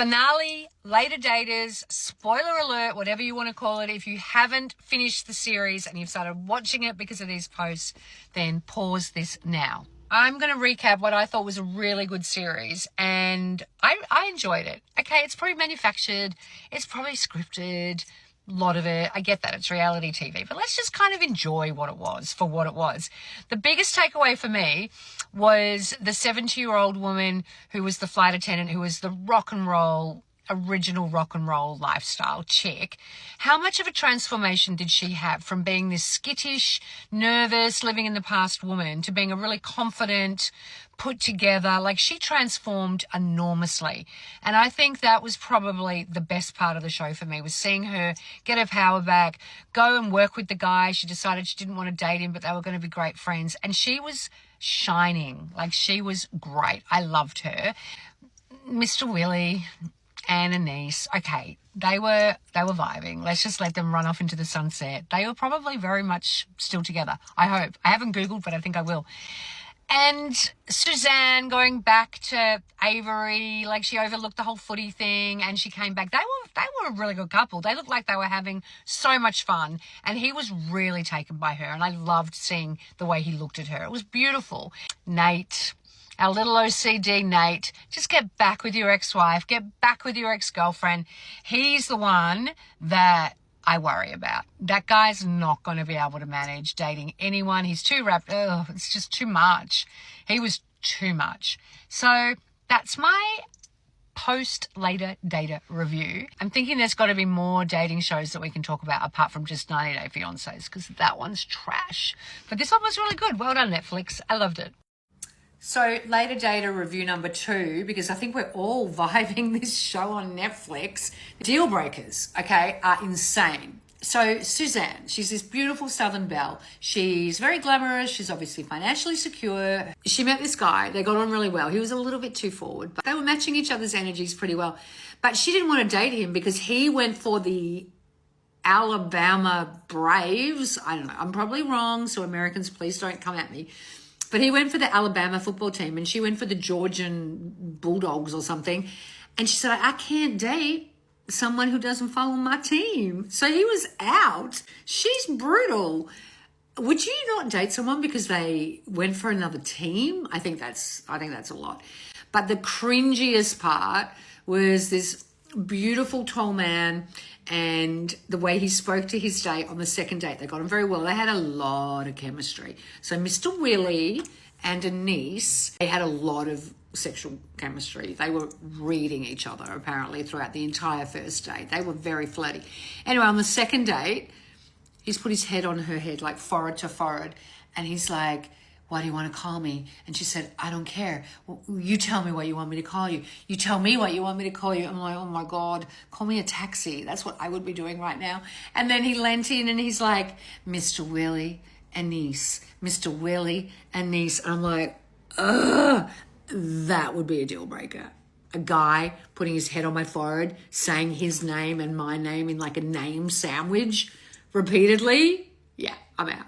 finale, later daters, spoiler alert, whatever you want to call it. If you haven't finished the series and you've started watching it because of these posts, then pause this now. I'm going to recap what I thought was a really good series, and I enjoyed it. Okay, it's probably manufactured, it's probably scripted, a lot of it. I get that, it's reality TV, but let's just kind of enjoy what it was for what it was. The biggest takeaway for me was the 70-year-old woman who was the flight attendant, who was the original rock and roll lifestyle chick. How much of a transformation did she have from being this skittish, nervous, living in the past woman to being a really confident, put together? Like, she transformed enormously. And I think that was probably the best part of the show for me, was seeing her get her power back, go and work with the guy. She decided she didn't want to date him, but they were going to be great friends. And she was shining. Like, she was great. I loved her. Mr. Willie and Anise, okay, they were vibing. Let's just let them run off into the sunset. They were probably very much still together, I hope. I haven't Googled, but I think I will. And Suzanne going back to Avery, like, she overlooked the whole footy thing and she came back. They were a really good couple. They looked like they were having so much fun, and he was really taken by her, and I loved seeing the way he looked at her. It was beautiful. Nate, our little OCD Nate, just get back with your ex-wife, get back with your ex-girlfriend. He's the one that I worry about. That guy's not going to be able to manage dating anyone. He's too wrapped. Oh, it's just too much. He was too much. So that's my post-later data review. I'm thinking there's got to be more dating shows that we can talk about apart from just 90 Day Fiancés, because that one's trash. But this one was really good. Well done, Netflix. I loved it. So later data review number 2, because I think we're all vibing this show on Netflix. Deal breakers, okay, are insane. So Suzanne, she's this beautiful Southern belle. She's very glamorous. She's obviously financially secure. She met this guy. They got on really well. He was a little bit too forward, but they were matching each other's energies pretty well. But she didn't want to date him because he went for the Alabama Braves. I don't know. I'm probably wrong, so Americans, please don't come at me. But he went for the Alabama football team and she went for the Georgian Bulldogs or something. And she said, I can't date someone who doesn't follow my team. So he was out. She's brutal. Would you not date someone because they went for another team? I think that's a lot. But the cringiest part was this beautiful tall man and the way he spoke to his date on the second date. They got on very well. They had a lot of chemistry. So Mr. Willie and Anise, they had a lot of sexual chemistry. They were reading each other apparently throughout the entire first date. They were very flirty. Anyway, on the second date, he's put his head on her head, like forehead to forehead, and he's like, what do you want to call me? And she said, I don't care. Well, you tell me what you want me to call you. You tell me what you want me to call you. I'm like, oh my God, call me a taxi. That's what I would be doing right now. And then he leant in and he's like, Mr. Willie and Niece, Mr. Willie and Niece. And I'm like, ugh, that would be a deal breaker. A guy putting his head on my forehead, saying his name and my name in like a name sandwich repeatedly. Yeah, I'm out.